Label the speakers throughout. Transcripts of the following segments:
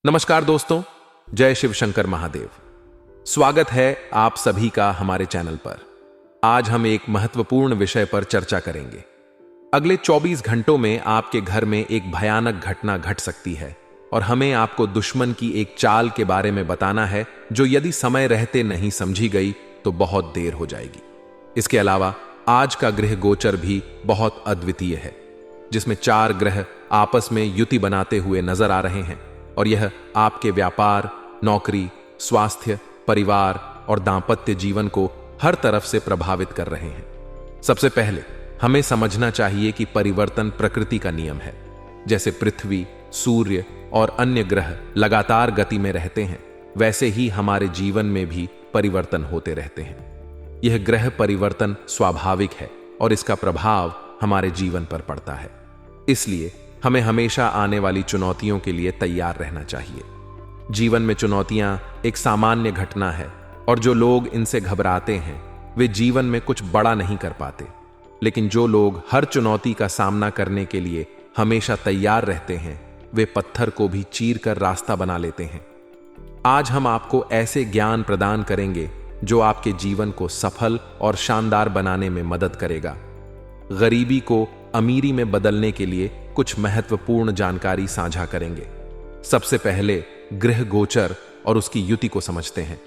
Speaker 1: नमस्कार दोस्तों, जय शिव शंकर महादेव। स्वागत है आप सभी का हमारे चैनल पर। आज हम एक महत्वपूर्ण विषय पर चर्चा करेंगे। अगले 24 घंटों में आपके घर में एक भयानक घटना घट सकती है और हमें आपको दुश्मन की एक चाल के बारे में बताना है जो यदि समय रहते नहीं समझी गई तो बहुत देर हो जाएगी। इसके अलावा आज का ग्रह गोचर भी बहुत अद्वितीय है, जिसमें 4 ग्रह आपस में युति बनाते हुए नजर आ रहे हैं और यह आपके व्यापार, नौकरी, स्वास्थ्य, परिवार और दांपत्य जीवन को हर तरफ से प्रभावित कर रहे हैं। सबसे पहले हमें समझना चाहिए कि परिवर्तन प्रकृति का नियम है। जैसे पृथ्वी, सूर्य और अन्य ग्रह लगातार गति में रहते हैं, वैसे ही हमारे जीवन में भी परिवर्तन होते रहते हैं। यह ग्रह परिवर्तन स्वाभाविक है और इसका प्रभाव हमारे जीवन पर पड़ता है। इसलिए हमें हमेशा आने वाली चुनौतियों के लिए तैयार रहना चाहिए। जीवन में चुनौतियां एक सामान्य घटना है और जो लोग इनसे घबराते हैं वे जीवन में कुछ बड़ा नहीं कर पाते। लेकिन जो लोग हर चुनौती का सामना करने के लिए हमेशा तैयार रहते हैं, वे पत्थर को भी चीर कर रास्ता बना लेते हैं। आज हम आपको ऐसे ज्ञान प्रदान करेंगे जो आपके जीवन को सफल और शानदार बनाने में मदद करेगा। गरीबी को अमीरी में बदलने के लिए कुछ महत्वपूर्ण जानकारी साझा करेंगे। सबसे पहले ग्रह गोचर और उसकी युति को समझते हैं।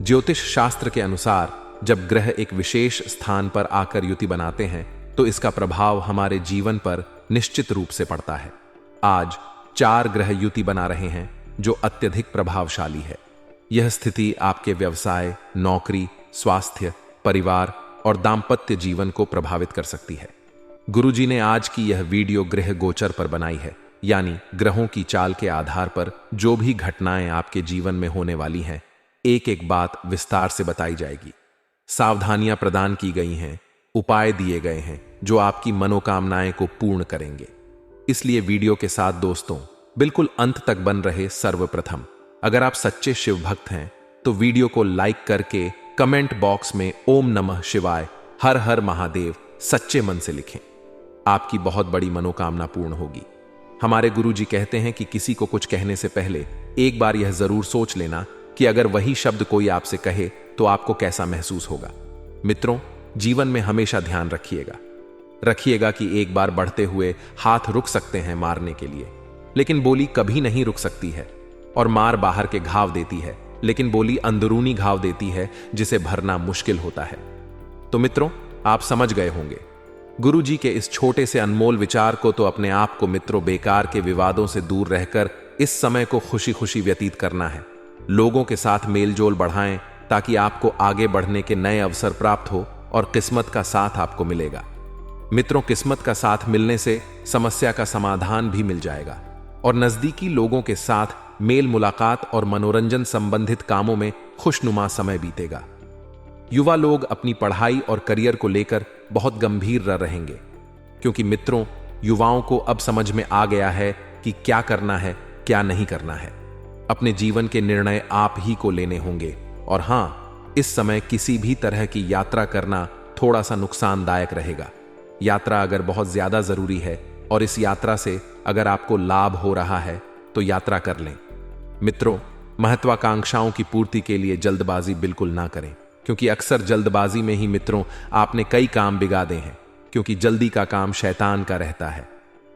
Speaker 1: ज्योतिष शास्त्र के अनुसार जब ग्रह एक विशेष स्थान पर आकर युति बनाते हैं तो इसका प्रभाव हमारे जीवन पर निश्चित रूप से पड़ता है। आज 4 ग्रह युति बना रहे हैं जो अत्यधिक प्रभावशाली है। यह स्थिति आपके व्यवसाय, नौकरी, स्वास्थ्य, परिवार और दांपत्य जीवन को प्रभावित कर सकती है। गुरुजी ने आज की यह वीडियो ग्रह गोचर पर बनाई है, यानी ग्रहों की चाल के आधार पर जो भी घटनाएं आपके जीवन में होने वाली हैं, एक एक बात विस्तार से बताई जाएगी। सावधानियां प्रदान की गई हैं, उपाय दिए गए हैं जो आपकी मनोकामनाएं को पूर्ण करेंगे। इसलिए वीडियो के साथ दोस्तों बिल्कुल अंत तक बन रहे। सर्वप्रथम, अगर आप सच्चे शिव भक्त हैं तो वीडियो को लाइक करके कमेंट बॉक्स में ओम नमः शिवाय, हर हर महादेव सच्चे मन से लिखें। आपकी बहुत बड़ी मनोकामना पूर्ण होगी। हमारे गुरुजी कहते हैं कि किसी को कुछ कहने से पहले एक बार यह जरूर सोच लेना कि अगर वही शब्द कोई आपसे कहे तो आपको कैसा महसूस होगा। मित्रों, जीवन में हमेशा ध्यान रखिएगा कि एक बार बढ़ते हुए हाथ रुक सकते हैं मारने के लिए, लेकिन बोली कभी नहीं रुक सकती है। और मार बाहर के घाव देती है, लेकिन बोली अंदरूनी घाव देती है जिसे भरना मुश्किल होता है। तो मित्रों, आप समझ गए होंगे। गुरुजी के इस छोटे से अनमोल विचार को तो अपने आप को मित्रों बेकार के विवादों से दूर रहकर इस समय को खुशी खुशी व्यतीत करना है। लोगों के साथ मेलजोल बढ़ाएं ताकि आपको आगे बढ़ने के नए अवसर प्राप्त हो और किस्मत का साथ आपको मिलेगा। मित्रों, किस्मत का साथ मिलने से समस्या का समाधान भी मिल जाएगा और नजदीकी लोगों के साथ मेल मुलाकात और मनोरंजन संबंधित कामों में खुशनुमा समय बीतेगा। युवा लोग अपनी पढ़ाई और करियर को लेकर बहुत गंभीर रहेंगे, क्योंकि मित्रों युवाओं को अब समझ में आ गया है कि क्या करना है, क्या नहीं करना है। अपने जीवन के निर्णय आप ही को लेने होंगे। और हां, इस समय किसी भी तरह की यात्रा करना थोड़ा सा नुकसानदायक रहेगा। यात्रा अगर बहुत ज्यादा जरूरी है और इस यात्रा से अगर आपको लाभ हो रहा है तो यात्रा कर लें। मित्रों, महत्वाकांक्षाओं की पूर्ति के लिए जल्दबाजी बिल्कुल ना करें, क्योंकि अक्सर जल्दबाजी में ही मित्रों आपने कई काम बिगाड़े हैं, क्योंकि जल्दी का काम शैतान का रहता है।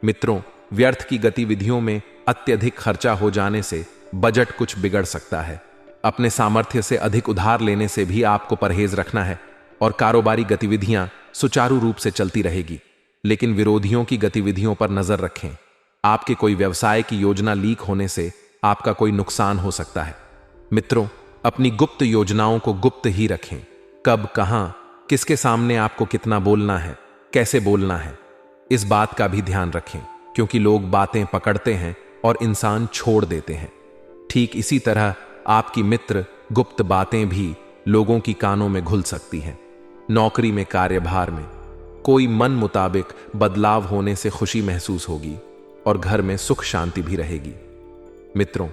Speaker 1: मित्रों, व्यर्थ की गतिविधियों में अत्यधिक खर्चा हो जाने से बजट कुछ बिगड़ सकता है। अपने सामर्थ्य से अधिक उधार लेने से भी आपको परहेज रखना है और कारोबारी गतिविधियां सुचारू रूप से चलती रहेगी। लेकिन विरोधियों की गतिविधियों पर नजर रखें। आपके कोई व्यवसाय की योजना लीक होने से आपका कोई नुकसान हो सकता है। मित्रों, अपनी गुप्त योजनाओं को गुप्त ही रखें। कब, कहां, किसके सामने आपको कितना बोलना है, कैसे बोलना है, इस बात का भी ध्यान रखें, क्योंकि लोग बातें पकड़ते हैं और इंसान छोड़ देते हैं। ठीक इसी तरह आपकी मित्र गुप्त बातें भी लोगों की कानों में घुल सकती हैं। नौकरी में, कार्यभार में कोई मन मुताबिक बदलाव होने से खुशी महसूस होगी और घर में सुख शांति भी रहेगी। मित्रों,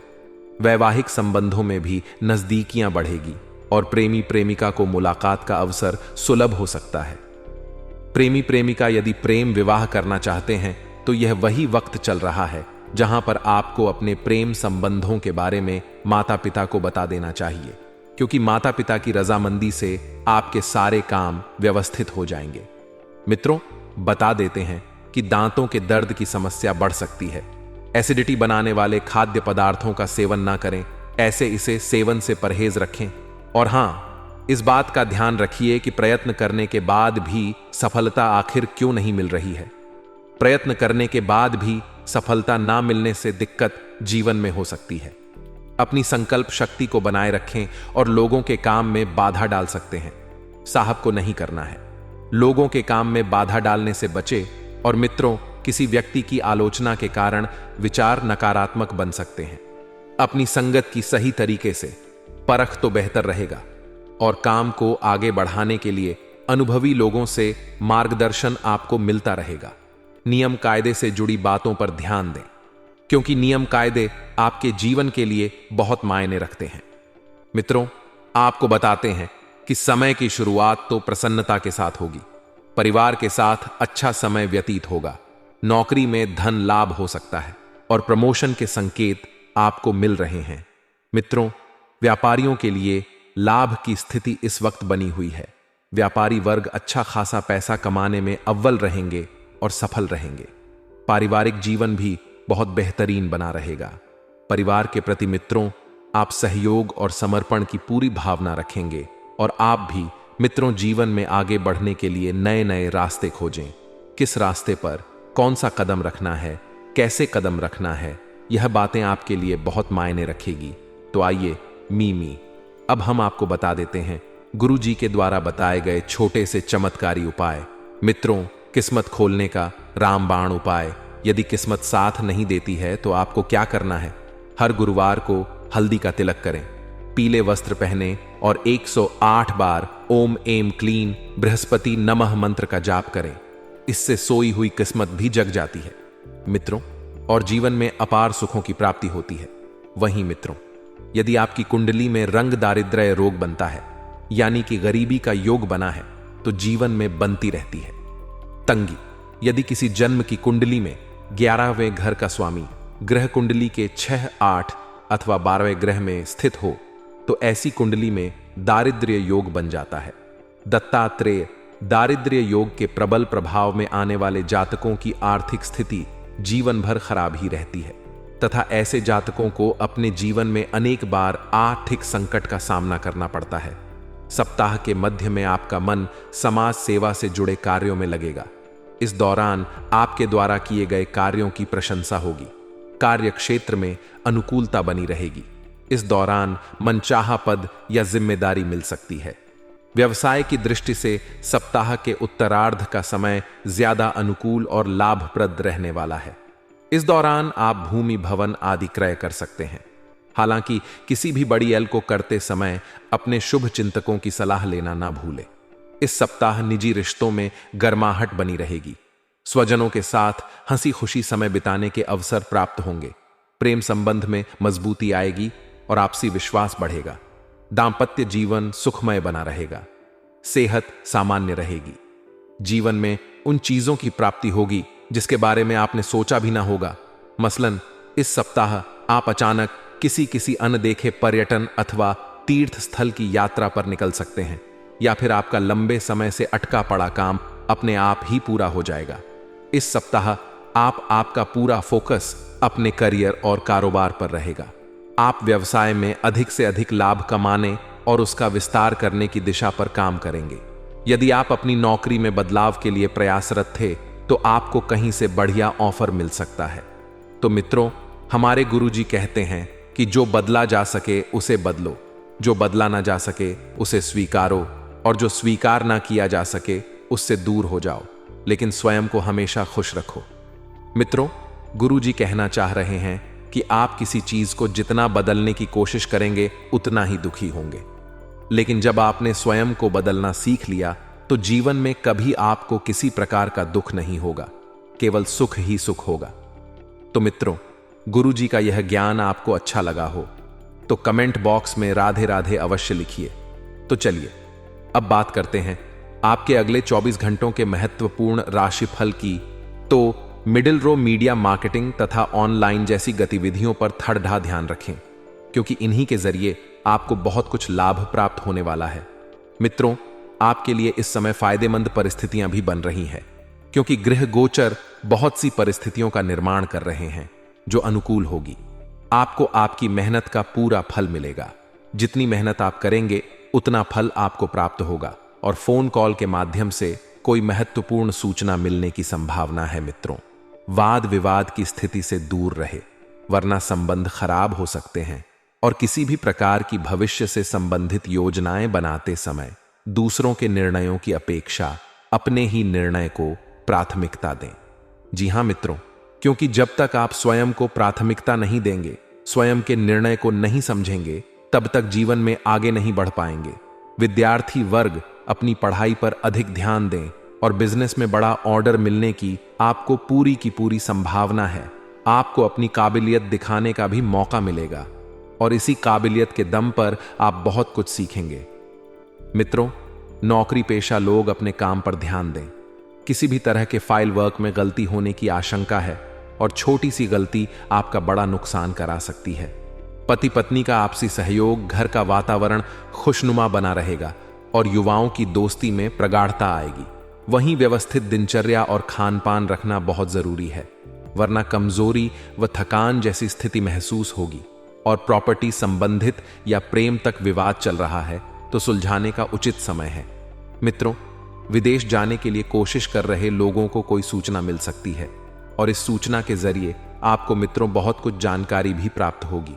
Speaker 1: वैवाहिक संबंधों में भी नजदीकियां बढ़ेगी और प्रेमी प्रेमिका को मुलाकात का अवसर सुलभ हो सकता है। प्रेमी प्रेमिका यदि प्रेम विवाह करना चाहते हैं तो यह वही वक्त चल रहा है जहां पर आपको अपने प्रेम संबंधों के बारे में माता पिता को बता देना चाहिए, क्योंकि माता पिता की रजामंदी से आपके सारे काम व्यवस्थित हो जाएंगे। मित्रों, बता देते हैं कि दांतों के दर्द की समस्या बढ़ सकती है। एसिडिटी बनाने वाले खाद्य पदार्थों का सेवन ना करें, ऐसे इसे सेवन से परहेज रखें। और हां, इस बात का ध्यान रखिए कि प्रयत्न करने के बाद भी सफलता आखिर क्यों नहीं मिल रही है। प्रयत्न करने के बाद भी सफलता ना मिलने से दिक्कत जीवन में हो सकती है। अपनी संकल्प शक्ति को बनाए रखें और लोगों के काम में बाधा डाल सकते हैं, साहब को नहीं करना है। लोगों के काम में बाधा डालने से बचे। और मित्रों, किसी व्यक्ति की आलोचना के कारण विचार नकारात्मक बन सकते हैं। अपनी संगत की सही तरीके से परख तो बेहतर रहेगा, और काम को आगे बढ़ाने के लिए अनुभवी लोगों से मार्गदर्शन आपको मिलता रहेगा। नियम कायदे से जुड़ी बातों पर ध्यान दें, क्योंकि नियम कायदे आपके जीवन के लिए बहुत मायने रखते हैं। मित्रों, आपको बताते हैं कि समय की शुरुआत तो प्रसन्नता के साथ होगी। परिवार के साथ अच्छा समय व्यतीत होगा। नौकरी में धन लाभ हो सकता है और प्रमोशन के संकेत आपको मिल रहे हैं। मित्रों, व्यापारियों के लिए लाभ की स्थिति इस वक्त बनी हुई है। व्यापारी वर्ग अच्छा खासा पैसा कमाने में अव्वल रहेंगे और सफल रहेंगे। पारिवारिक जीवन भी बहुत बेहतरीन बना रहेगा। परिवार के प्रति मित्रों, आप सहयोग और समर्पण की पूरी भावना रखेंगे, और आप भी मित्रों जीवन में आगे बढ़ने के लिए नए नए रास्ते खोजें। किस रास्ते पर कौन सा कदम रखना है, कैसे कदम रखना है, यह बातें आपके लिए बहुत मायने रखेगी। तो आइए मीमी, अब हम आपको बता देते हैं गुरुजी के द्वारा बताए गए छोटे से चमत्कारी उपाय। मित्रों, किस्मत खोलने का रामबाण उपाय। यदि किस्मत साथ नहीं देती है तो आपको क्या करना है? हर गुरुवार को हल्दी का तिलक करें, पीले वस्त्र पहने और 108 बार ओम एम क्लीन बृहस्पति नमः मंत्र का जाप करें। इससे सोई हुई किस्मत भी जग जाती है मित्रों, और जीवन में अपार सुखों की प्राप्ति होती है। वहीं मित्रों, यदि आपकी कुंडली में रंग दारिद्र्य रोग बनता है, यानी कि गरीबी का योग बना है, तो जीवन में बनती रहती है तंगी। यदि किसी जन्म की कुंडली में 11वें घर का स्वामी ग्रह कुंडली के 6, 8 अथवा 12वें ग्रह में स्थित हो, तो ऐसी कुंडली में दारिद्र्य योग बन जाता है। दत्तात्रेय दारिद्र्य योग के प्रबल प्रभाव में आने वाले जातकों की आर्थिक स्थिति जीवन भर खराब ही रहती है, तथा ऐसे जातकों को अपने जीवन में अनेक बार आर्थिक संकट का सामना करना पड़ता है। सप्ताह के मध्य में आपका मन समाज सेवा से जुड़े कार्यों में लगेगा। इस दौरान आपके द्वारा किए गए कार्यों की प्रशंसा होगी। कार्य क्षेत्र में अनुकूलता बनी रहेगी। इस दौरान मनचाहा पद या जिम्मेदारी मिल सकती है। व्यवसाय की दृष्टि से सप्ताह के उत्तरार्ध का समय ज्यादा अनुकूल और लाभप्रद रहने वाला है। इस दौरान आप भूमि भवन आदि क्रय कर सकते हैं। हालांकि किसी भी बड़ी एल को करते समय अपने शुभ चिंतकों की सलाह लेना ना भूलें। इस सप्ताह निजी रिश्तों में गर्माहट बनी रहेगी। स्वजनों के साथ हंसी खुशी समय बिताने के अवसर प्राप्त होंगे। प्रेम संबंध में मजबूती आएगी और आपसी विश्वास बढ़ेगा। दांपत्य जीवन सुखमय बना रहेगा। सेहत सामान्य रहेगी। जीवन में उन चीजों की प्राप्ति होगी जिसके बारे में आपने सोचा भी ना होगा। मसलन इस सप्ताह आप अचानक किसी अनदेखे पर्यटन अथवा तीर्थ स्थल की यात्रा पर निकल सकते हैं, या फिर आपका लंबे समय से अटका पड़ा काम अपने आप ही पूरा हो जाएगा। इस सप्ताह आपका पूरा फोकस अपने करियर और कारोबार पर रहेगा। आप व्यवसाय में अधिक से अधिक लाभ कमाने और उसका विस्तार करने की दिशा पर काम करेंगे। यदि आप अपनी नौकरी में बदलाव के लिए प्रयासरत थे तो आपको कहीं से बढ़िया ऑफर मिल सकता है। तो मित्रों, हमारे गुरुजी कहते हैं कि जो बदला जा सके उसे बदलो, जो बदला ना जा सके उसे स्वीकारो, और जो स्वीकार ना किया जा सके उससे दूर हो जाओ, लेकिन स्वयं को हमेशा खुश रखो। मित्रों, गुरुजी कहना चाह रहे हैं कि आप किसी चीज को जितना बदलने की कोशिश करेंगे उतना ही दुखी होंगे, लेकिन जब आपने स्वयं को बदलना सीख लिया तो जीवन में कभी आपको किसी प्रकार का दुख नहीं होगा, केवल सुख ही सुख होगा। तो मित्रों, गुरुजी का यह ज्ञान आपको अच्छा लगा हो तो कमेंट बॉक्स में राधे राधे अवश्य लिखिए। तो चलिए अब बात करते हैं आपके अगले 24 घंटों के महत्वपूर्ण राशिफल की। तो मिडिल रो मीडिया मार्केटिंग तथा ऑनलाइन जैसी गतिविधियों पर थरथरा ध्यान रखें, क्योंकि इन्हीं के जरिए आपको बहुत कुछ लाभ प्राप्त होने वाला है। मित्रों, आपके लिए इस समय फायदेमंद परिस्थितियां भी बन रही हैं, क्योंकि गृह गोचर बहुत सी परिस्थितियों का निर्माण कर रहे हैं जो अनुकूल होगी। आपको आपकी मेहनत का पूरा फल मिलेगा। जितनी मेहनत आप करेंगे उतना फल आपको प्राप्त होगा, और फोन कॉल के माध्यम से कोई महत्वपूर्ण सूचना मिलने की संभावना है। मित्रों, वाद विवाद की स्थिति से दूर रहे, वरना संबंध खराब हो सकते हैं। और किसी भी प्रकार की भविष्य से संबंधित योजनाएं बनाते समय दूसरों के निर्णयों की अपेक्षा अपने ही निर्णय को प्राथमिकता दें। जी हां मित्रों, क्योंकि जब तक आप स्वयं को प्राथमिकता नहीं देंगे, स्वयं के निर्णय को नहीं समझेंगे, तब तक जीवन में आगे नहीं बढ़ पाएंगे। विद्यार्थी वर्ग अपनी पढ़ाई पर अधिक ध्यान दें, और बिजनेस में बड़ा ऑर्डर मिलने की आपको पूरी की पूरी संभावना है। आपको अपनी काबिलियत दिखाने का भी मौका मिलेगा, और इसी काबिलियत के दम पर आप बहुत कुछ सीखेंगे। मित्रों, नौकरी पेशा लोग अपने काम पर ध्यान दें। किसी भी तरह के फाइल वर्क में गलती होने की आशंका है, और छोटी सी गलती आपका बड़ा नुकसान करा सकती है। पति पत्नी का आपसी सहयोग, घर का वातावरण खुशनुमा बना रहेगा, और युवाओं की दोस्ती में प्रगाढ़ता आएगी। वहीं व्यवस्थित दिनचर्या और खान पान रखना बहुत जरूरी है, वरना कमजोरी व थकान जैसी स्थिति महसूस होगी। और प्रॉपर्टी संबंधित या प्रेम तक विवाद चल रहा है तो सुलझाने का उचित समय है। मित्रों, विदेश जाने के लिए कोशिश कर रहे लोगों को कोई सूचना मिल सकती है, और इस सूचना के जरिए आपको मित्रों बहुत कुछ जानकारी भी प्राप्त होगी।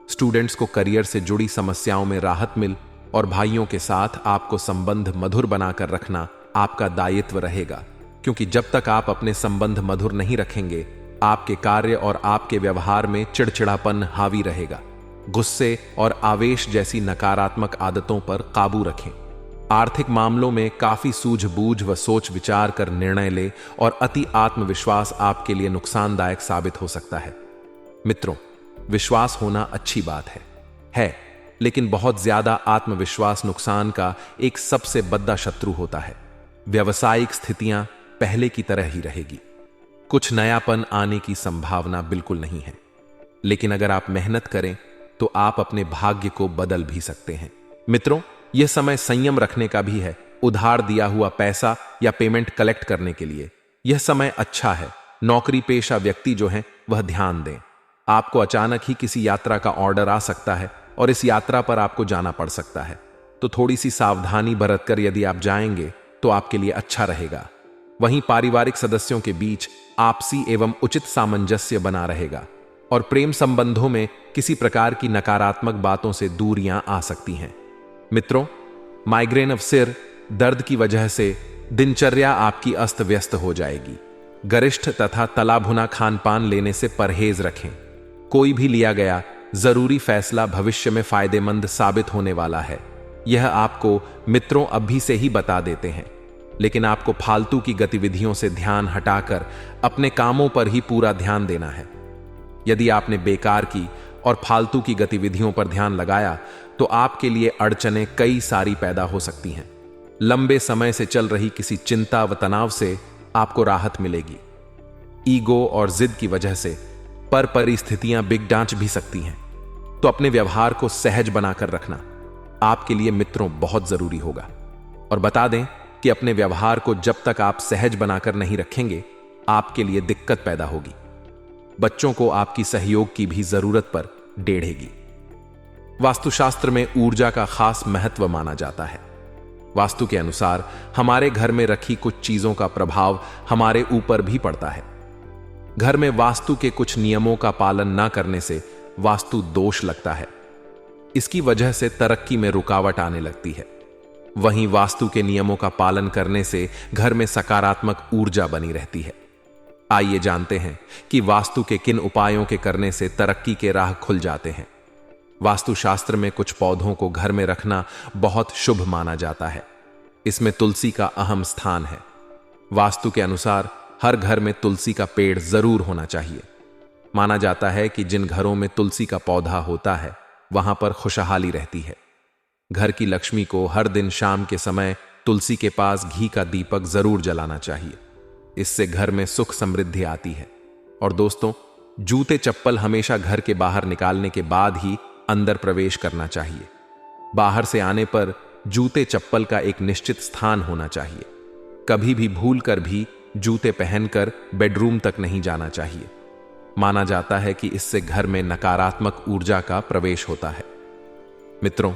Speaker 1: स्टूडेंट्स को करियर से जुड़ी समस्याओं में राहत मिल, और भाइयों के साथ आपको संबंध मधुर बनाकर रखना आपका दायित्व रहेगा, क्योंकि जब तक आप अपने संबंध मधुर नहीं रखेंगे, आपके कार्य और आपके व्यवहार में चिड़चिड़ापन हावी रहेगा। गुस्से और आवेश जैसी नकारात्मक आदतों पर काबू रखें। आर्थिक मामलों में काफी सूझबूझ व सोच विचार कर निर्णय ले, और अति आत्मविश्वास आपके लिए नुकसानदायक साबित हो सकता है। मित्रों, विश्वास होना अच्छी बात है, लेकिन बहुत ज्यादा आत्मविश्वास नुकसान का एक सबसे बड़ा शत्रु होता है। व्यावसायिक स्थितियां पहले की तरह ही रहेगी। कुछ नयापन आने की संभावना बिल्कुल नहीं है, लेकिन अगर आप मेहनत करें तो आप अपने भाग्य को बदल भी सकते हैं। मित्रों, यह समय संयम रखने का भी है। उधार दिया हुआ पैसा या पेमेंट कलेक्ट करने के लिए यह समय अच्छा है। नौकरी पेशा व्यक्ति जो हैं वह ध्यान दें। आपको अचानक ही किसी यात्रा का ऑर्डर आ सकता है, और इस यात्रा पर आपको जाना पड़ सकता है, तो थोड़ी सी सावधानी बरतकर यदि आप जाएंगे तो आपके लिए अच्छा रहेगा। वहीं पारिवारिक सदस्यों के बीच आपसी एवं उचित सामंजस्य बना रहेगा, और प्रेम संबंधों में किसी प्रकार की नकारात्मक बातों से दूरियां आ सकती हैं। मित्रों, माइग्रेन ऑफ सिर दर्द की वजह से दिनचर्या आपकी अस्त व्यस्त हो जाएगी। गरिष्ठ तथा तला भुना खान पान लेने से परहेज रखें। कोई भी लिया गया जरूरी फैसला भविष्य में फायदेमंद साबित होने वाला है। यह आपको मित्रों अभी से ही बता देते हैं, लेकिन आपको फालतू की गतिविधियों से ध्यान हटाकर अपने कामों पर ही पूरा ध्यान देना है। यदि आपने बेकार की और फालतू की गतिविधियों पर ध्यान लगाया तो आपके लिए अड़चनें कई सारी पैदा हो सकती हैं। लंबे समय से चल रही किसी चिंता व तनाव से आपको राहत मिलेगी। ईगो और जिद की वजह से परिस्थितियां बिग डांच भी सकती हैं, तो अपने व्यवहार को सहज बनाकर रखना आपके लिए मित्रों बहुत जरूरी होगा। और बता दें कि अपने व्यवहार को जब तक आप सहज बनाकर नहीं रखेंगे, आपके लिए दिक्कत पैदा होगी। बच्चों को आपकी सहयोग की भी जरूरत पर डेढ़ेगी। वास्तुशास्त्र में ऊर्जा का खास महत्व माना जाता है। वास्तु के अनुसार हमारे घर में रखी कुछ चीजों का प्रभाव हमारे ऊपर भी पड़ता है। घर में वास्तु के कुछ नियमों का पालन न करने से वास्तु दोष लगता है। इसकी वजह से तरक्की में रुकावट आने लगती है। वहीं वास्तु के नियमों का पालन करने से घर में सकारात्मक ऊर्जा बनी रहती है। आइए जानते हैं कि वास्तु के किन उपायों के करने से तरक्की के राह खुल जाते हैं। वास्तुशास्त्र में कुछ पौधों को घर में रखना बहुत शुभ माना जाता है। इसमें तुलसी का अहम स्थान है। वास्तु के अनुसार हर घर में तुलसी का पेड़ जरूर होना चाहिए। माना जाता है कि जिन घरों में तुलसी का पौधा होता है वहां पर खुशहाली रहती है। घर की लक्ष्मी को हर दिन शाम के समय तुलसी के पास घी का दीपक जरूर जलाना चाहिए। इससे घर में सुख समृद्धि आती है। और दोस्तों, जूते चप्पल हमेशा घर के बाहर निकालने के बाद ही अंदर प्रवेश करना चाहिए। बाहर से आने पर जूते चप्पल का एक निश्चित स्थान होना चाहिए। कभी भी भूल कर भी जूते पहनकर बेडरूम तक नहीं जाना चाहिए। माना जाता है कि इससे घर में नकारात्मक ऊर्जा का प्रवेश होता है। मित्रों,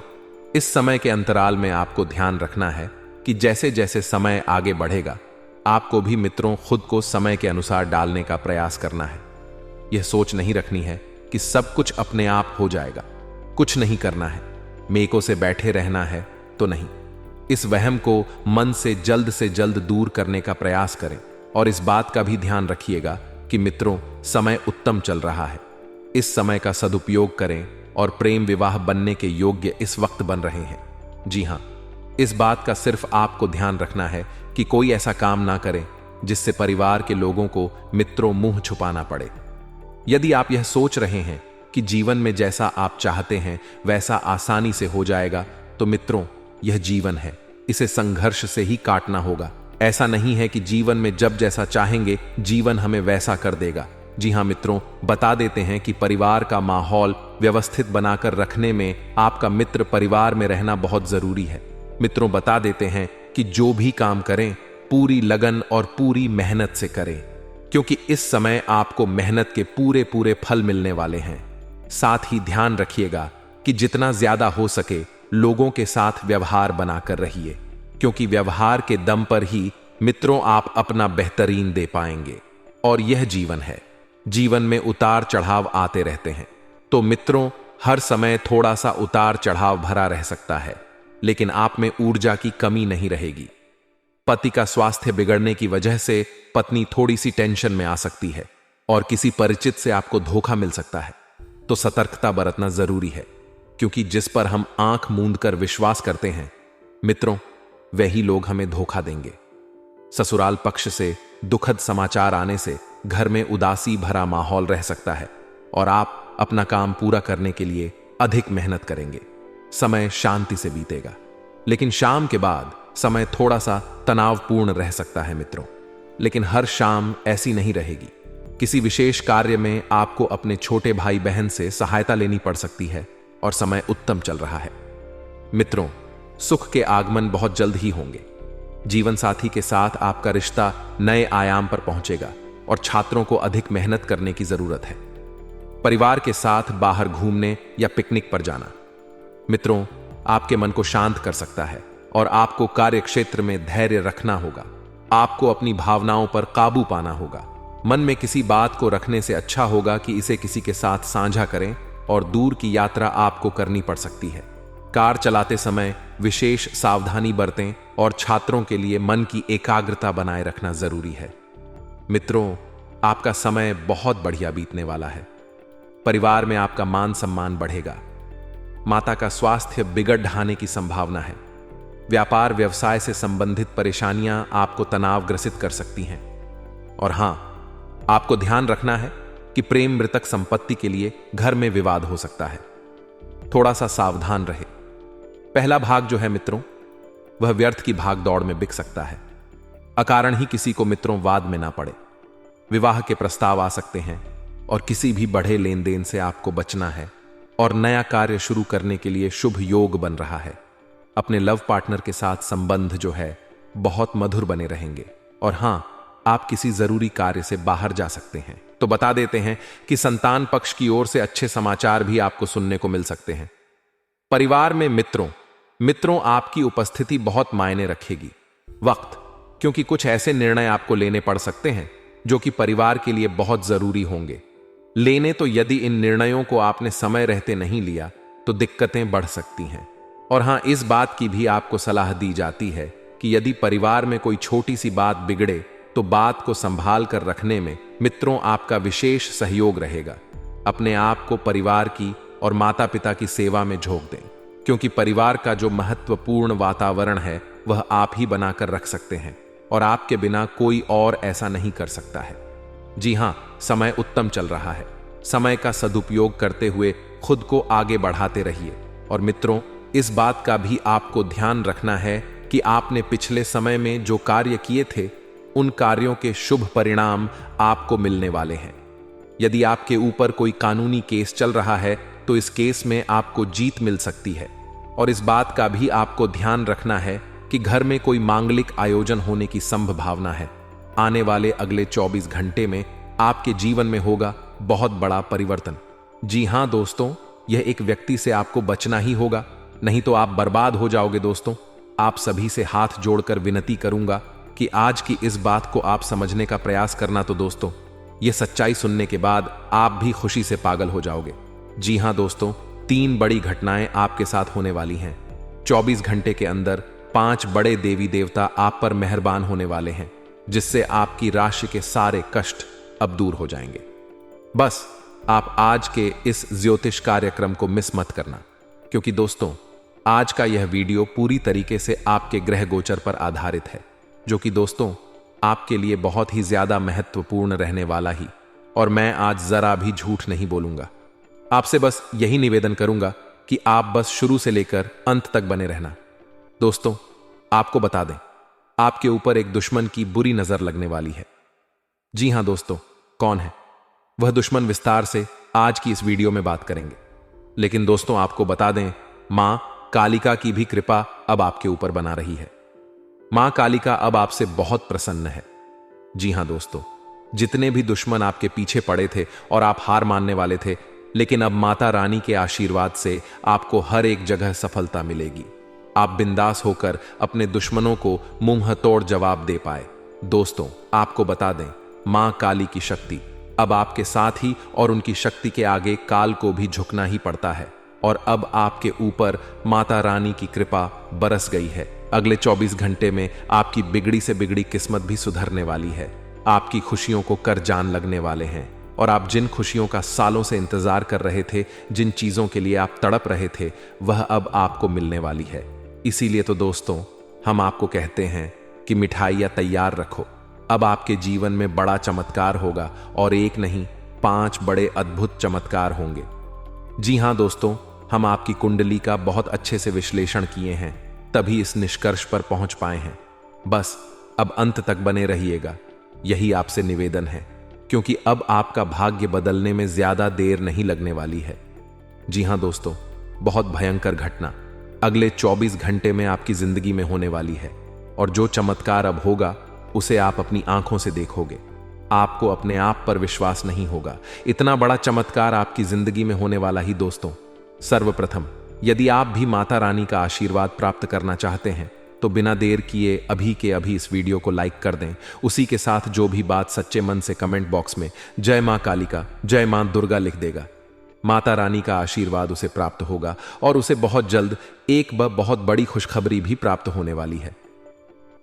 Speaker 1: इस समय के अंतराल में आपको ध्यान रखना है कि जैसे जैसे समय आगे बढ़ेगा, आपको भी मित्रों खुद को समय के अनुसार डालने का प्रयास करना है। यह सोच नहीं रखनी है कि सब कुछ अपने आप हो जाएगा, कुछ नहीं करना है, मेको से बैठे रहना है, तो नहीं। इस वहम को मन से जल्द दूर करने का प्रयास करें और इस बात का भी ध्यान रखिएगा कि मित्रों, समय उत्तम चल रहा है। इस समय का सदुपयोग करें और प्रेम विवाह बनने के योग्य इस वक्त बन रहे हैं। जी हां, इस बात का सिर्फ आपको ध्यान रखना है कि कोई ऐसा काम ना करें जिससे परिवार के लोगों को मित्रों मुंह छुपाना पड़े। यदि आप यह सोच रहे हैं कि जीवन में जैसा आप चाहते हैं वैसा आसानी से हो जाएगा, तो मित्रों, यह जीवन है, इसे संघर्ष से ही काटना होगा। ऐसा नहीं है कि जीवन में जब जैसा चाहेंगे जीवन हमें वैसा कर देगा। जी हां मित्रों, बता देते हैं कि परिवार का माहौल व्यवस्थित बनाकर रखने में आपका मित्र परिवार में रहना बहुत जरूरी है। मित्रों, बता देते हैं कि जो भी काम करें पूरी लगन और पूरी मेहनत से करें, क्योंकि इस समय आपको मेहनत के पूरे पूरे फल मिलने वाले हैं। साथ ही ध्यान रखिएगा कि जितना ज्यादा हो सके लोगों के साथ व्यवहार बनाकर रहिए, क्योंकि व्यवहार के दम पर ही मित्रों आप अपना बेहतरीन दे पाएंगे। और यह जीवन है, जीवन में उतार चढ़ाव आते रहते हैं। तो मित्रों, हर समय थोड़ा सा उतार चढ़ाव भरा रह सकता है, लेकिन आप में ऊर्जा की कमी नहीं रहेगी। पति का स्वास्थ्य बिगड़ने की वजह से पत्नी थोड़ी सी टेंशन में आ सकती है और किसी परिचित से आपको धोखा मिल सकता है। तो सतर्कता बरतना जरूरी है, क्योंकि जिस पर हम आंख मूंद कर विश्वास करते हैं मित्रों, वही लोग हमें धोखा देंगे। ससुराल पक्ष से दुखद समाचार आने से घर में उदासी भरा माहौल रह सकता है और आप अपना काम पूरा करने के लिए अधिक मेहनत करेंगे। समय शांति से बीतेगा, लेकिन शाम के बाद समय थोड़ा सा तनावपूर्ण रह सकता है मित्रों। लेकिन हर शाम ऐसी नहीं रहेगी। किसी विशेष कार्य में आपको अपने छोटे भाई बहन से सहायता लेनी पड़ सकती है और समय उत्तम चल रहा है। मित्रों, सुख के आगमन बहुत जल्द ही होंगे। जीवन साथी के साथ आपका रिश्ता नए आयाम पर पहुंचेगा और छात्रों को अधिक मेहनत करने की जरूरत है। परिवार के साथ बाहर घूमने या पिकनिक पर जाना मित्रों आपके मन को शांत कर सकता है और आपको कार्य क्षेत्र में धैर्य रखना होगा। आपको अपनी भावनाओं पर काबू पाना होगा। मन में किसी बात को रखने से अच्छा होगा कि इसे किसी के साथ साझा करें और दूर की यात्रा आपको करनी पड़ सकती है। कार चलाते समय विशेष सावधानी बरतें और छात्रों के लिए मन की एकाग्रता बनाए रखना जरूरी है। मित्रों, आपका समय बहुत बढ़िया बीतने वाला है। परिवार में आपका मान सम्मान बढ़ेगा। माता का स्वास्थ्य बिगड़ ढाने की संभावना है। व्यापार व्यवसाय से संबंधित परेशानियां आपको तनावग्रसित कर सकती हैं। और हां, आपको ध्यान रखना है कि प्रेम मृतक संपत्ति के लिए घर में विवाद हो सकता है। थोड़ा सा सावधान रहे। पहला भाग जो है मित्रों, वह व्यर्थ की भाग दौड़ में बिक सकता है। अकारण ही किसी को मित्रों वाद में ना पड़े। विवाह के प्रस्ताव आ सकते हैं और किसी भी बढ़े लेन देन से आपको बचना है और नया कार्य शुरू करने के लिए शुभ योग बन रहा है। अपने लव पार्टनर के साथ संबंध जो है बहुत मधुर बने रहेंगे। और हां, आप किसी जरूरी कार्य से बाहर जा सकते हैं। तो बता देते हैं कि संतान पक्ष की ओर से अच्छे समाचार भी आपको सुनने को मिल सकते हैं। परिवार में मित्रों आपकी उपस्थिति बहुत मायने रखेगी। वक्त, क्योंकि कुछ ऐसे निर्णय आपको लेने पड़ सकते हैं जो कि परिवार के लिए बहुत जरूरी होंगे। लेने तो यदि इन निर्णयों को आपने समय रहते नहीं लिया तो दिक्कतें बढ़ सकती हैं। और हां, इस बात की भी आपको सलाह दी जाती है कि यदि परिवार में कोई छोटी सी बात बिगड़े तो बात को संभाल कर रखने में मित्रों आपका विशेष सहयोग रहेगा। अपने आप को परिवार की और माता पिता की सेवा में झोंक दें, क्योंकि परिवार का जो महत्वपूर्ण वातावरण है वह आप ही बनाकर रख सकते हैं और आपके बिना कोई और ऐसा नहीं कर सकता है। जी हां, समय उत्तम चल रहा है। समय का सदुपयोग करते हुए खुद को आगे बढ़ाते रहिए। और मित्रों, इस बात का भी आपको ध्यान रखना है कि आपने पिछले समय में जो कार्य किए थे उन कार्यों के शुभ परिणाम आपको मिलने वाले हैं। यदि आपके ऊपर कोई कानूनी केस चल रहा है तो इस केस में आपको जीत मिल सकती है। और इस बात का भी आपको ध्यान रखना है कि घर में कोई मांगलिक आयोजन होने की संभावना है। आने वाले अगले 24 घंटे में आपके जीवन में होगा बहुत बड़ा परिवर्तन। जी हां दोस्तों, यह एक व्यक्ति से आपको बचना ही होगा, नहीं तो आप बर्बाद हो जाओगे। दोस्तों, आप सभी से हाथ जोड़कर विनती करूंगा कि आज की इस बात को आप समझने का प्रयास करना। तो दोस्तों, यह सच्चाई सुनने के बाद आप भी खुशी से पागल हो जाओगे। जी हां दोस्तों, 3 बड़ी घटनाएं आपके साथ होने वाली हैं। 24 घंटे के अंदर 5 बड़े देवी देवता आप पर मेहरबान होने वाले हैं, जिससे आपकी राशि के सारे कष्ट अब दूर हो जाएंगे। बस आप आज के इस ज्योतिष कार्यक्रम को मिस मत करना, क्योंकि दोस्तों आज का यह वीडियो पूरी तरीके से आपके ग्रह गोचर पर आधारित है, जो कि दोस्तों आपके लिए बहुत ही ज्यादा महत्वपूर्ण रहने वाला ही। और मैं आज जरा भी झूठ नहीं बोलूंगा। आपसे बस यही निवेदन करूंगा कि आप बस शुरू से लेकर अंत तक बने रहना। दोस्तों, आपको बता दें, आपके ऊपर एक दुश्मन की बुरी नजर लगने वाली है। जी हां दोस्तों, कौन है वह दुश्मन, विस्तार से आज की इस वीडियो में बात करेंगे। लेकिन दोस्तों आपको बता दें, मां कालिका की भी कृपा अब आपके ऊपर बना रही है। मां कालिका अब आपसे बहुत प्रसन्न है। जी हां दोस्तों, जितने भी दुश्मन आपके पीछे पड़े थे और आप हार मानने वाले थे, लेकिन अब माता रानी के आशीर्वाद से आपको हर एक जगह सफलता मिलेगी। आप बिंदास होकर अपने दुश्मनों को मुंह तोड़ जवाब दे पाए। दोस्तों आपको बता दें, मां काली की शक्ति अब आपके साथ ही, और उनकी शक्ति के आगे काल को भी झुकना ही पड़ता है। और अब आपके ऊपर माता रानी की कृपा बरस गई है। अगले 24 घंटे में आपकी बिगड़ी से बिगड़ी किस्मत भी सुधरने वाली है। आपकी खुशियों को कर जान लगने वाले हैं, और आप जिन खुशियों का सालों से इंतजार कर रहे थे, जिन चीजों के लिए आप तड़प रहे थे, वह अब आपको मिलने वाली है। इसीलिए तो दोस्तों हम आपको कहते हैं कि मिठाइयां तैयार रखो। अब आपके जीवन में बड़ा चमत्कार होगा, और एक नहीं 5 बड़े अद्भुत चमत्कार होंगे। जी हां दोस्तों, हम आपकी कुंडली का बहुत अच्छे से विश्लेषण किए हैं, तभी इस निष्कर्ष पर पहुंच पाए हैं। बस अब अंत तक बने रहिएगा, यही आपसे निवेदन है, क्योंकि अब आपका भाग्य बदलने में ज्यादा देर नहीं लगने वाली है। जी हां दोस्तों, बहुत भयंकर घटना अगले 24 घंटे में आपकी जिंदगी में होने वाली है, और जो चमत्कार अब होगा उसे आप अपनी आंखों से देखोगे। आपको अपने आप पर विश्वास नहीं होगा, इतना बड़ा चमत्कार आपकी जिंदगी में होने वाला ही। दोस्तों सर्वप्रथम, यदि आप भी माता रानी का आशीर्वाद प्राप्त करना चाहते हैं तो बिना देर किए अभी के अभी इस वीडियो को लाइक कर दें। उसी के साथ जो भी बात सच्चे मन से कमेंट बॉक्स में जय मां कालिका, जय मां दुर्गा लिख देगा। माता रानी का आशीर्वाद उसे प्राप्त होगा, और उसे बहुत जल्द एक बहुत बड़ी खुशखबरी भी प्राप्त होने वाली है।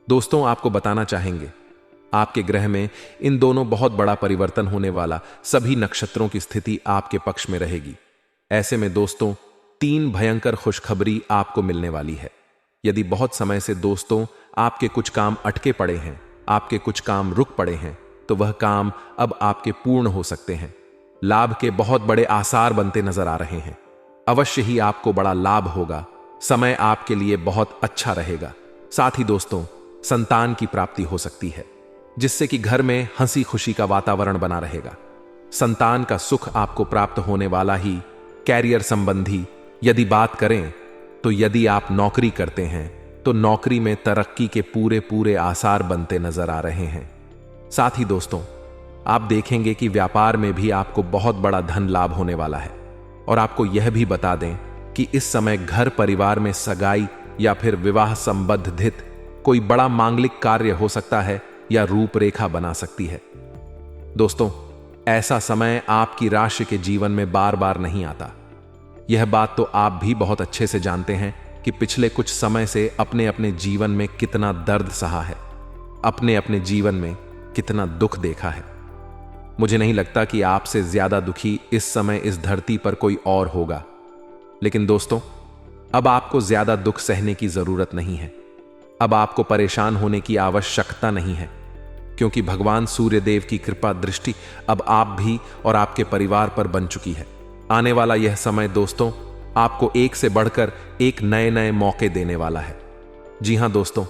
Speaker 1: दोस्तों आपको बताना चाहेंगे, आपके ग्रह में इन दोनों बहुत बड़ा परिवर्तन होने वाला, सभी नक्षत्रों की स्थिति आपके पक्ष में रहेगी। ऐसे में दोस्तों 3 भयंकर खुशखबरी आपको मिलने वाली है। यदि बहुत समय से दोस्तों आपके कुछ काम अटके पड़े हैं, आपके कुछ काम रुक पड़े हैं, तो वह काम अब आपके पूर्ण हो सकते हैं। लाभ के बहुत बड़े आसार बनते नजर आ रहे हैं। अवश्य ही आपको बड़ा लाभ होगा। समय आपके लिए बहुत अच्छा रहेगा। साथ ही दोस्तों संतान की प्राप्ति हो सकती है, जिससे कि घर में हंसी खुशी का वातावरण बना रहेगा। संतान का सुख आपको प्राप्त होने वाला ही। कैरियर संबंधी यदि बात करें तो यदि आप नौकरी करते हैं तो नौकरी में तरक्की के पूरे आसार बनते नजर आ रहे हैं। साथ ही दोस्तों आप देखेंगे कि व्यापार में भी आपको बहुत बड़ा धन लाभ होने वाला है। और आपको यह भी बता दें कि इस समय घर परिवार में सगाई या फिर विवाह संबंधित कोई बड़ा मांगलिक कार्य हो सकता है या रूपरेखा बना सकती है। दोस्तों ऐसा समय आपकी राशि के जीवन में बार बार नहीं आता। यह बात तो आप भी बहुत अच्छे से जानते हैं कि पिछले कुछ समय से अपने अपने जीवन में कितना दर्द सहा है, अपने अपने जीवन में कितना दुख देखा है। मुझे नहीं लगता कि आपसे ज्यादा दुखी इस समय इस धरती पर कोई और होगा। लेकिन दोस्तों अब आपको ज्यादा दुख सहने की जरूरत नहीं है। अब आपको परेशान होने की आवश्यकता नहीं है, क्योंकि भगवान सूर्यदेव की कृपा दृष्टि अब आप भी और आपके परिवार पर बन चुकी है। आने वाला यह समय दोस्तों आपको एक से बढ़कर एक नए नए मौके देने वाला है। जी हां दोस्तों,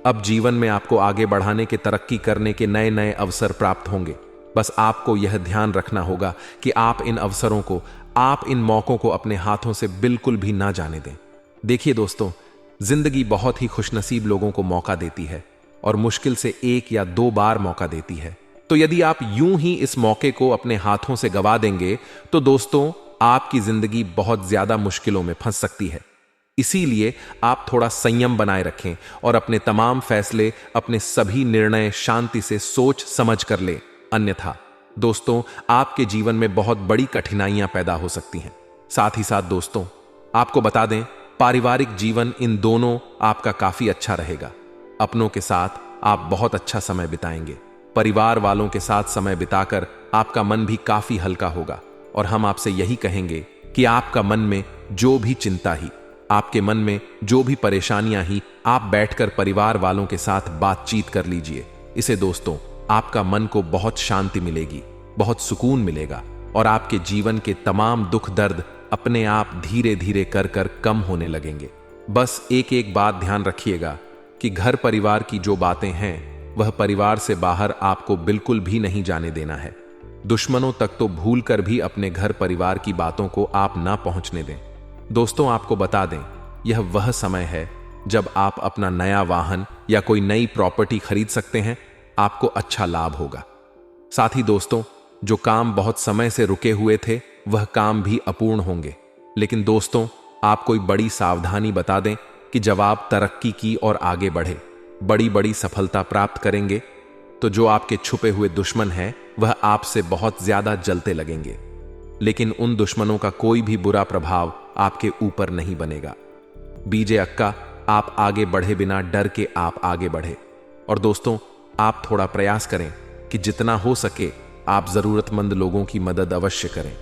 Speaker 1: अब जीवन में आपको आगे बढ़ाने के, तरक्की करने के नए नए अवसर प्राप्त होंगे। बस आपको यह ध्यान रखना होगा कि आप इन अवसरों को, आप इन मौकों को अपने हाथों से बिल्कुल भी ना जाने दें। देखिए दोस्तों, जिंदगी बहुत ही खुशनसीब लोगों को मौका देती है और मुश्किल से 1 या 2 बार मौका देती है। तो यदि आप यूं ही इस मौके को अपने हाथों से गवा देंगे तो दोस्तों, आपकी जिंदगी बहुत ज्यादा मुश्किलों में फंस सकती है। इसीलिए आप थोड़ा संयम बनाए रखें और अपने तमाम फैसले, अपने सभी निर्णय शांति से सोच समझ कर लें। अन्यथा दोस्तों, आपके जीवन में बहुत बड़ी कठिनाइयां पैदा हो सकती हैं। साथ ही साथ दोस्तों, आपको बता दें, पारिवारिक जीवन इन दोनों आपका काफी अच्छा रहेगा। अपनों के साथ आप बहुत अच्छा समय बिताएंगे। परिवार वालों के साथ समय बिताकर आपका मन भी काफी हल्का होगा। और हम आपसे यही कहेंगे कि आपका मन में जो भी चिंता ही, आपके मन में जो भी परेशानियां ही, आप बैठकर परिवार वालों के साथ बातचीत कर लीजिए। इसे दोस्तों, आपका मन को बहुत शांति मिलेगी, बहुत सुकून मिलेगा और आपके जीवन के तमाम दुख दर्द अपने आप धीरे धीरे कर कर कम होने लगेंगे। बस एक एक बात ध्यान रखिएगा कि घर परिवार की जो बातें हैं वह परिवार से बाहर आपको बिल्कुल भी नहीं जाने देना है। दुश्मनों तक तो भूल कर भी अपने घर परिवार की बातों को आप ना पहुंचने दें। दोस्तों, आपको बता दें, यह वह समय है जब आप अपना नया वाहन या कोई नई प्रॉपर्टी खरीद सकते हैं। आपको अच्छा लाभ होगा। साथ ही दोस्तों, जो काम बहुत समय से रुके हुए थे वह काम भी अपूर्ण होंगे। लेकिन दोस्तों, आप कोई बड़ी सावधानी बता दें कि जब आप तरक्की की और आगे बढ़े, बड़ी बड़ी सफलता प्राप्त करेंगे, तो जो आपके छुपे हुए दुश्मन हैं वह आपसे बहुत ज्यादा जलते लगेंगे। लेकिन उन दुश्मनों का कोई भी बुरा प्रभाव आपके ऊपर नहीं बनेगा। बीजे अक्का, आप आगे बढ़े बिना डर के आप आगे बढ़े। और दोस्तों, आप थोड़ा प्रयास करें कि जितना हो सके आप जरूरतमंद लोगों की मदद अवश्य करें।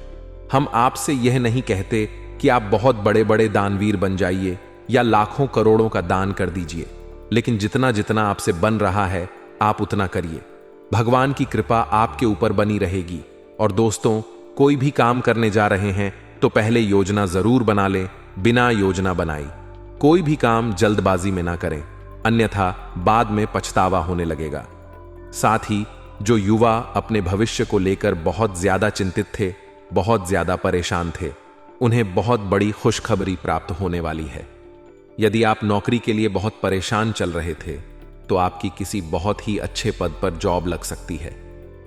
Speaker 1: हम आपसे यह नहीं कहते कि आप बहुत बड़े बड़े दानवीर बन जाइए या लाखों करोड़ों का दान कर दीजिए, लेकिन जितना जितना आपसे बन रहा है आप उतना करिए। भगवान की कृपा आपके ऊपर बनी रहेगी। और दोस्तों, कोई भी काम करने जा रहे हैं तो पहले योजना जरूर बना लें। बिना योजना बनाई कोई भी काम जल्दबाजी में ना करें, अन्यथा बाद में पछतावा होने लगेगा। साथ ही जो युवा अपने भविष्य को लेकर बहुत ज्यादा चिंतित थे, बहुत ज्यादा परेशान थे, उन्हें बहुत बड़ी खुशखबरी प्राप्त होने वाली है। यदि आप नौकरी के लिए बहुत परेशान चल रहे थे तो आपकी किसी बहुत ही अच्छे पद पर जॉब लग सकती है।